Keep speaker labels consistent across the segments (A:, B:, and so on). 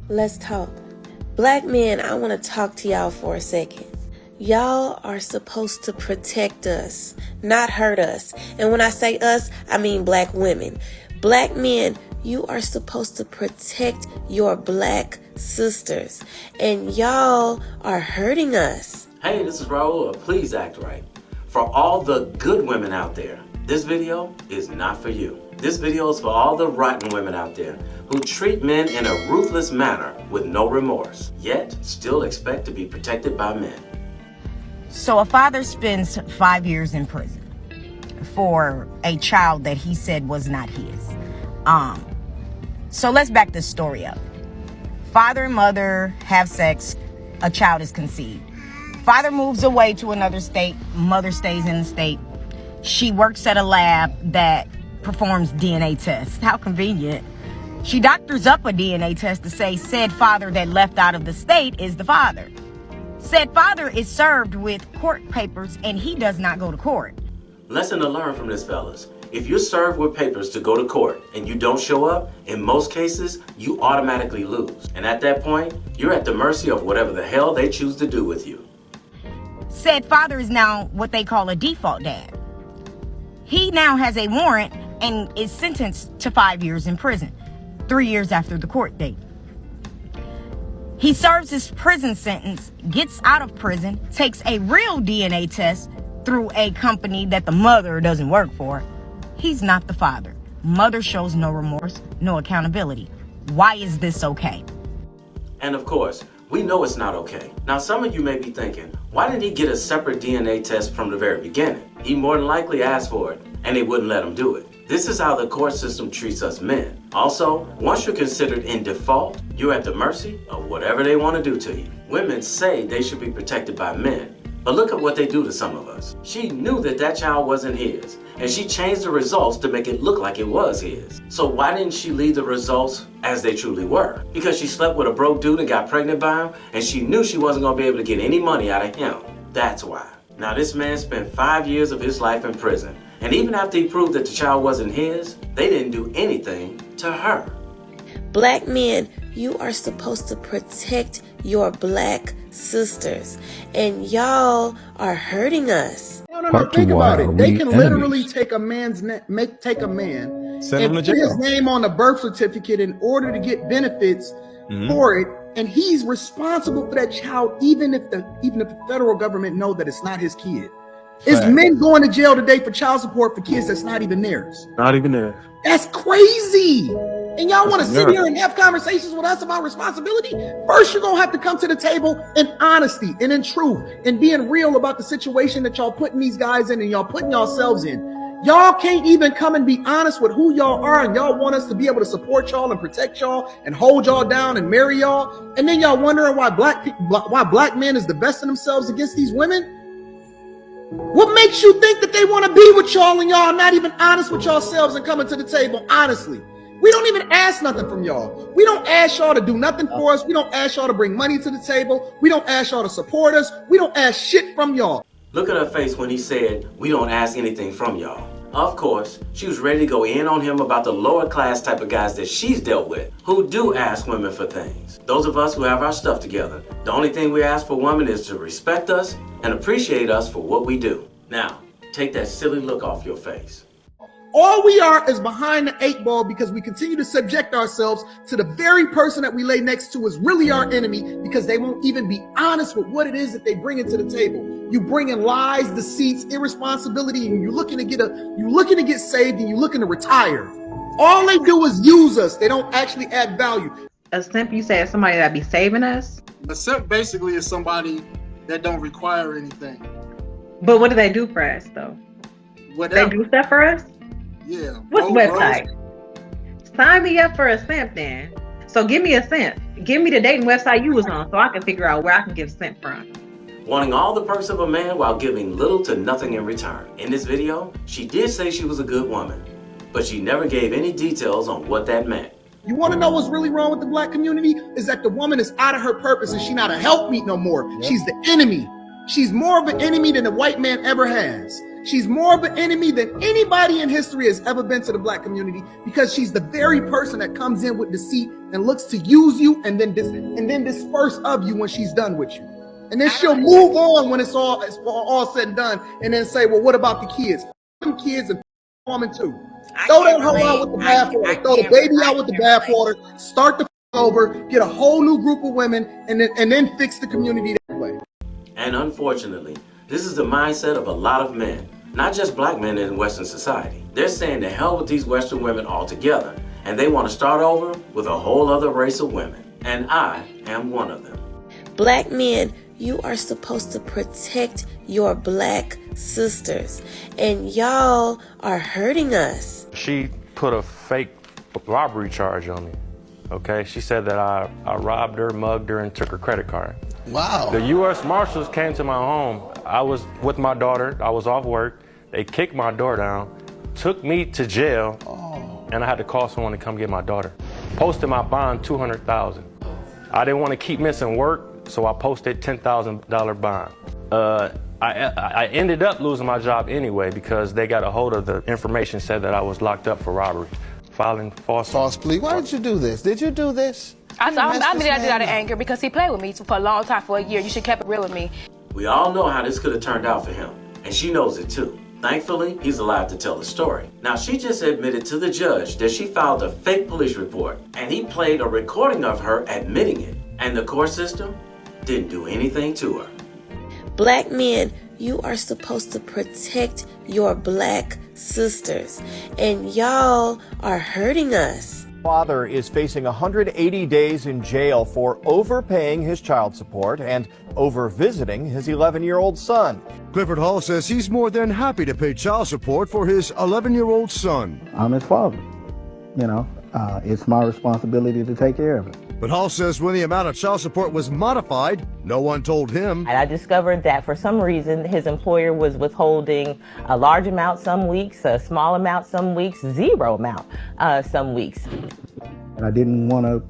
A: Let's talk. Black men, I want to talk to y'all for a second. Y'all are supposed to protect us, not hurt us. And when I say us, I mean black women. Black men, you are supposed to protect your black sisters. And y'all are hurting us.
B: Hey, this is Raulh of Please Act Right. For all the good women out there, this video is not for you. This video is for all the rotten women out there who treat men in a ruthless manner with no remorse, yet still expect to be protected by men.
C: So a father spends 5 years in prison for a child that he said was not his. So let's back this story up. Father and mother have sex, a child is conceived. Father moves away to another state, mother stays in the state. She works at a lab that performs DNA tests. How convenient. She doctors up a DNA test to say said father that left out of the state is the father. Said father is served with court papers and he does not go to court.
B: Lesson to learn from this, fellas. If you're served with papers to go to court and you don't show up, in most cases, you automatically lose. And at that point, you're at the mercy of whatever the hell they choose to do with you.
C: Said father is now what they call a default dad. He now has a warrant and is sentenced to 5 years in prison, 3 years after the court date. He serves his prison sentence, gets out of prison, takes a real DNA test through a company that the mother doesn't work for. He's not the father. Mother shows no remorse, no accountability. Why is this okay?
B: And of course, we know it's not okay. Now, some of you may be thinking, why didn't he get a separate DNA test from the very beginning? He more than likely asked for it, and they wouldn't let him do it. This is how the court system treats us men. Also, once you're considered in default, you're at the mercy of whatever they want to do to you. Women say they should be protected by men, but look at what they do to some of us. She knew that that child wasn't his, and she changed the results to make it look like it was his. So why didn't she leave the results as they truly were? Because she slept with a broke dude and got pregnant by him, and she knew she wasn't going to be able to get any money out of him. That's why. Now, this man spent 5 years of his life in prison, and even after he proved that the child wasn't his, they didn't do anything to her.
A: Black men, you are supposed to protect your black sisters. And y'all are hurting us.
D: No. Think about it. They can literally take a man's take a man and put his name on the birth certificate in order to get benefits for it, and he's responsible for that child, even if the federal government know that it's not his kid. Is men going to jail today for child support for kids that's not even theirs?
E: Not even theirs.
D: That's crazy. And y'all want to sit here and have conversations with us about responsibility? First, you're going to have to come to the table in honesty and in truth and being real about the situation that y'all putting these guys in and y'all putting yourselves in. Y'all can't even come and be honest with who y'all are, and y'all want us to be able to support y'all and protect y'all and hold y'all down and marry y'all. And then y'all wondering why black men is divesting themselves against these women? What makes you think that they want to be with y'all and y'all are not even honest with yourselves and coming to the table honestly? We don't even ask nothing from y'all. We don't ask y'all to do nothing for us. We don't ask y'all to bring money to the table. We don't ask y'all to support us. We don't ask shit from y'all.
B: Look at her face when he said, we don't ask anything from y'all. Of course, she was ready to go in on him about the lower class type of guys that she's dealt with, who do ask women for things. Those of us who have our stuff together, the only thing we ask for women is to respect us and appreciate us for what we do. Now, take that silly look off your face.
D: All we are is behind the 8 ball because we continue to subject ourselves to the very person that we lay next to is really our enemy, because they won't even be honest with what it is that they bring into the table. You bring in lies, deceits, irresponsibility, and you're looking to get saved and you're looking to retire. All they do is use us. They don't actually add value.
F: A simp, you said somebody that be saving us?
G: A simp basically is somebody that don't require anything.
F: But what do they do for us though?
G: Whatever.
F: They do stuff for us?
G: Yeah.
F: What website? Sign me up for a simp then. So give me a simp. Give me the dating website you was on so I can figure out where I can get a simp from.
B: Wanting all the perks of a man while giving little to nothing in return. In this video, she did say she was a good woman, but she never gave any details on what that meant.
D: You want to know what's really wrong with the black community? Is that the woman is out of her purpose and she's not a helpmeet no more. Yep. She's the enemy. She's more of an enemy than the white man ever has. She's more of an enemy than anybody in history has ever been to the black community, because she's the very person that comes in with deceit and looks to use you and then disperse of you when she's done with you. And then she'll move on when it's all said and done, and then say, well, what about the kids? Them kids and woman too. Throw that hoe out with the bathwater. Throw the baby out with the bathwater. Start the over. Get a whole new group of women, and then fix the community that way.
B: And unfortunately, this is the mindset of a lot of men, not just black men in Western society. They're saying to hell with these Western women altogether, and they want to start over with a whole other race of women. And I am one of them.
A: Black men, you are supposed to protect your black sisters, and y'all are hurting us.
E: She put a fake robbery charge on me. Okay, she said that I robbed her, mugged her, and took her credit card.
H: Wow.
E: The U.S. Marshals came to my home. I was with my daughter. I was off work. They kicked my door down, took me to jail, and I had to call someone to come get my daughter. Posted my bond $200,000. I didn't want to keep missing work, so I posted $10,000 bond. I ended up losing my job anyway because they got a hold of the information, said that I was locked up for robbery, filing false
H: plea. Why did you do this? Did you do this?
I: I did that out of anger because he played with me for a long time, for a year. You should have kept it real with me.
B: We all know how this could have turned out for him, and she knows it too. Thankfully, he's alive to tell the story. Now, she just admitted to the judge that she filed a fake police report, and he played a recording of her admitting it, and the court system didn't do anything to her.
A: Black men, you are supposed to protect your black sisters, and y'all are hurting us.
J: Father is facing 180 days in jail for overpaying his child support and over-visiting his 11-year-old son.
K: Clifford Hall says he's more than happy to pay child support for his 11-year-old son.
L: I'm his father. It's my responsibility to take care of it.
K: But Hall says when the amount of child support was modified, no one told him.
M: I discovered that for some reason his employer was withholding a large amount some weeks, a small amount some weeks, zero amount some weeks.
L: And I didn't want to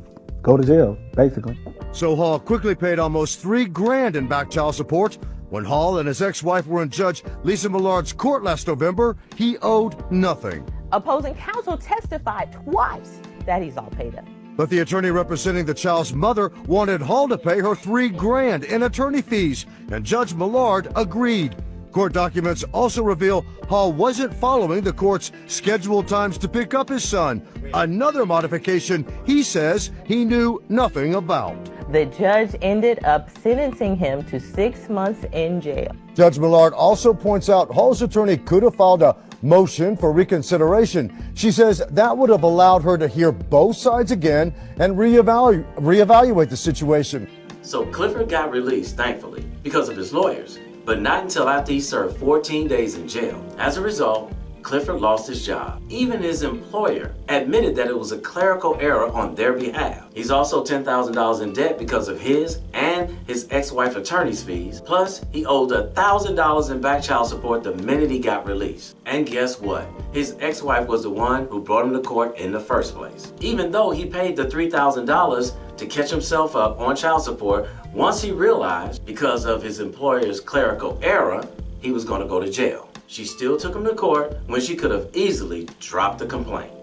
L: go to jail, basically.
K: So Hall quickly paid almost $3,000 in back child support. When Hall and his ex-wife were in Judge Lisa Millard's court last November, he owed nothing.
M: Opposing counsel testified twice that he's all paid up.
K: But the attorney representing the child's mother wanted Hall to pay her $3,000 in attorney fees, and Judge Millard agreed. Court documents also reveal Hall wasn't following the court's scheduled times to pick up his son, another modification he says he knew nothing about.
M: The judge ended up sentencing him to 6 months in jail.
K: Judge Millard also points out Hall's attorney could have filed a motion for reconsideration. She says that would have allowed her to hear both sides again and reevaluate the situation.
B: So Clifford got released, thankfully, because of his lawyers, but not until after he served 14 days in jail. As a result, Clifford lost his job. Even his employer admitted that it was a clerical error on their behalf. He's also $10,000 in debt because of his and his ex-wife attorney's fees. Plus, he owed $1,000 in back child support the minute he got released. And guess what? His ex-wife was the one who brought him to court in the first place. Even though he paid the $3,000 to catch himself up on child support, once he realized, because of his employer's clerical error, he was going to go to jail. She still took him to court when she could have easily dropped the complaint.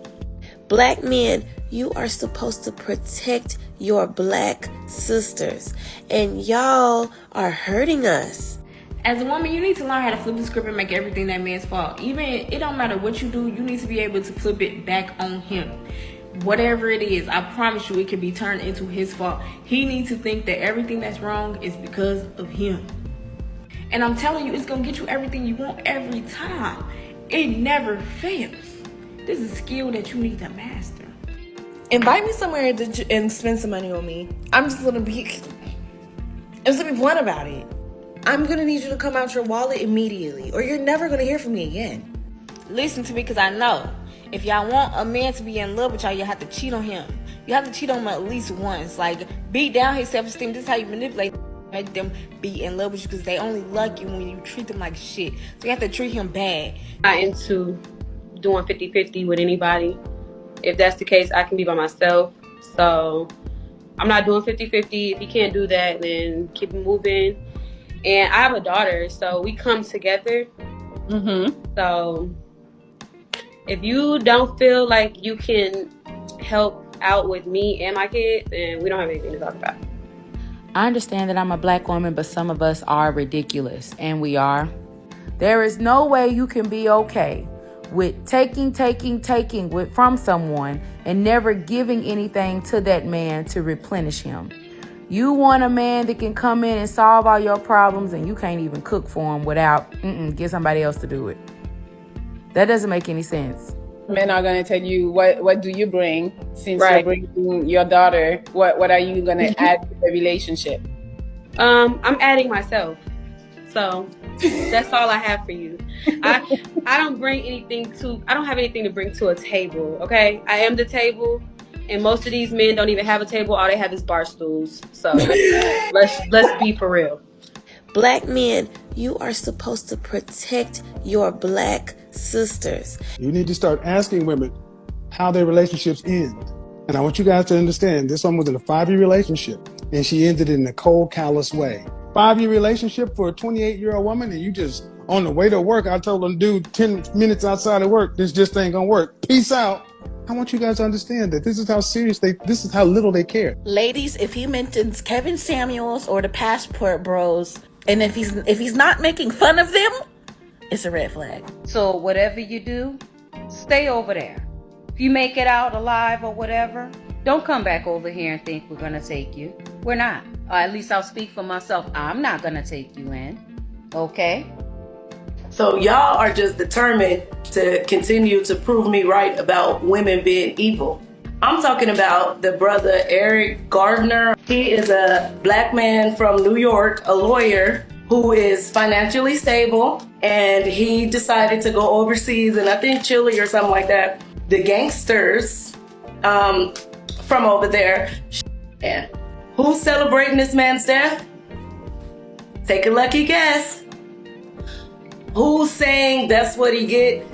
A: Black men, you are supposed to protect your black sisters, and y'all are hurting us.
I: As a woman, you need to learn how to flip the script and make everything that man's fault. Even it don't matter what you do, you need to be able to flip it back on him. Whatever it is, I promise you it can be turned into his fault. He needs to think that everything that's wrong is because of him. And I'm telling you, it's going to get you everything you want every time. It never fails. This is a skill that you need to master.
N: Invite me somewhere and spend some money on me. I'm just going to be blunt about it. I'm going to need you to come out your wallet immediately, or you're never going to hear from me again.
I: Listen to me, because I know if y'all want a man to be in love with y'all, you have to cheat on him. You have to cheat on him at least once. Like, beat down his self-esteem. This is how you manipulate. Make them be in love with you because they only like you when you treat them like shit. So you have to treat him bad.
O: Not into doing 50-50 with anybody. If that's the case, I can be by myself. So I'm not doing 50-50. If you can't do that, then keep it moving. And I have a daughter, so we come together. So if you don't feel like you can help out with me and my kids, then we don't have anything to talk about.
P: I understand that I'm a black woman, but some of us are ridiculous, and we are. There is no way you can be okay with taking from someone and never giving anything to that man to replenish him. You want a man that can come in and solve all your problems, and you can't even cook for him without get somebody else to do it. That doesn't make any sense.
Q: Men are going to tell you, what do you bring? Since you're bringing your daughter, what are you going to add to the relationship?
O: I'm adding myself. So that's all I have for you. I don't bring anything I don't have anything to bring to a table, okay? I am the table, and most of these men don't even have a table. All they have is bar stools. So let's be for real.
A: Black men, you are supposed to protect your black sisters.
G: You need to start asking women how their relationships end. And I want you guys to understand, this one was in a 5-year relationship, and she ended in a cold, callous way. 5-year relationship for a 28-year-old woman, and you just, on the way to work, I told them, dude, 10 minutes outside of work, this just ain't gonna work. Peace out. I want you guys to understand that this is how serious this is how little they care.
R: Ladies, if he mentions Kevin Samuels or the Passport Bros, and if he's not making fun of them, it's a red flag.
S: So whatever you do, stay over there. If you make it out alive or whatever, don't come back over here and think we're gonna take you. We're not. Or at least I'll speak for myself. I'm not gonna take you in. Okay?
T: So y'all are just determined to continue to prove me right about women being evil. I'm talking about the brother Eric Gardner. He is a black man from New York, a lawyer who is financially stable, and he decided to go overseas, and I think Chile or something like that. The gangsters from over there. And who's celebrating this man's death? Take a lucky guess. Who's saying that's what he get?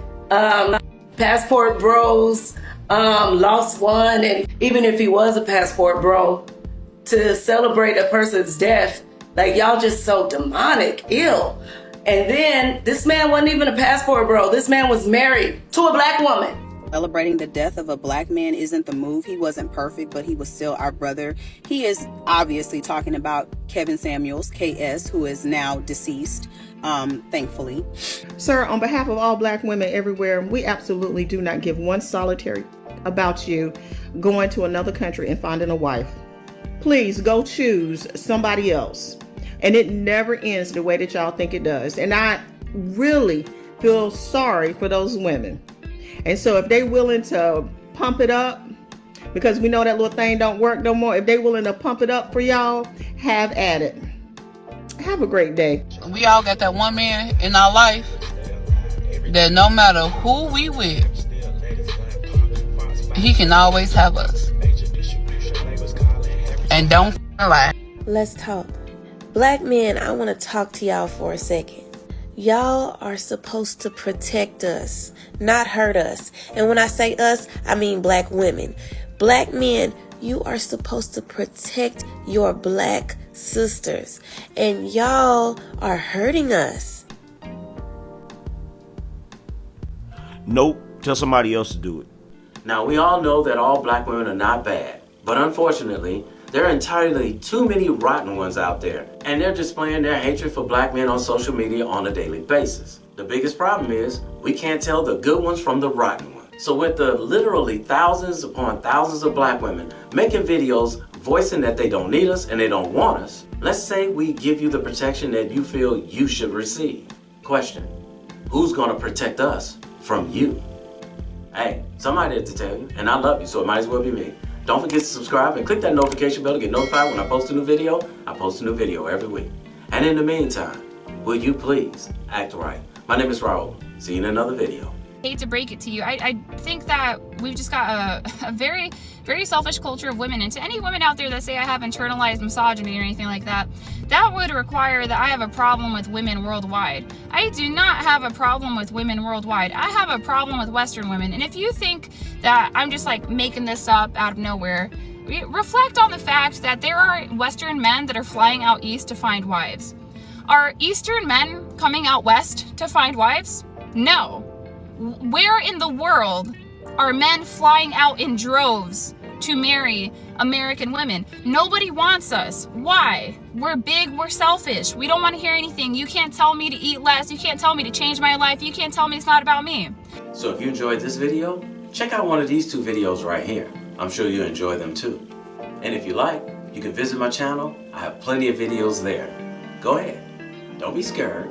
T: Passport Bros lost one, and even if he was a passport bro, to celebrate a person's death, like y'all just so demonic, ill. And then this man wasn't even a passport bro. This man was married to a black woman.
U: Celebrating the death of a black man isn't the move. He wasn't perfect, but he was still our brother. He is obviously talking about Kevin Samuels, KS, who is now deceased, thankfully.
V: Sir, on behalf of all black women everywhere, we absolutely do not give one solitary about you going to another country and finding a wife. Please go choose somebody else. And it never ends the way that y'all think it does. And I really feel sorry for those women. And so if they willing to pump it up, because we know that little thing don't work no more, if they willing to pump it up for y'all, have at it. Have a great day.
W: We all got that one man in our life that no matter who we with, he can always have us. And don't lie.
A: Let's talk. Black men, I want to talk to y'all for a second. Y'all are supposed to protect us, not hurt us. And when I say us, I mean black women. Black men, you are supposed to protect your black sisters. And y'all are hurting us.
X: Nope. Tell somebody else to do it.
B: Now, we all know that all black women are not bad, but unfortunately, there are entirely too many rotten ones out there, and they're displaying their hatred for black men on social media on a daily basis. The biggest problem is we can't tell the good ones from the rotten ones. So with the literally thousands upon thousands of black women making videos voicing that they don't need us and they don't want us, let's say we give you the protection that you feel you should receive. Question, who's gonna protect us from you? Hey, somebody had to tell you, and I love you, so it might as well be me. Don't forget to subscribe and click that notification bell to get notified when I post a new video. I post a new video every week. And in the meantime, will you please act right? My name is Raulh. See you in another video.
Y: I hate to break it to you. I think that we've just got a very, very selfish culture of women. And to any women out there that say I have internalized misogyny or anything like that, that would require that I have a problem with women worldwide. I do not have a problem with women worldwide. I have a problem with Western women. And if you think that I'm just like making this up out of nowhere, reflect on the fact that there are Western men that are flying out east to find wives. Are Eastern men coming out west to find wives? No. Where in the world are men flying out in droves to marry American women? Nobody wants us. Why? We're big, we're selfish. We don't want to hear anything. You can't tell me to eat less. You can't tell me to change my life. You can't tell me it's not about me.
B: So if you enjoyed this video, check out one of these 2 videos right here. I'm sure you'll enjoy them too. And if you like, you can visit my channel. I have plenty of videos there. Go ahead. Don't be scared.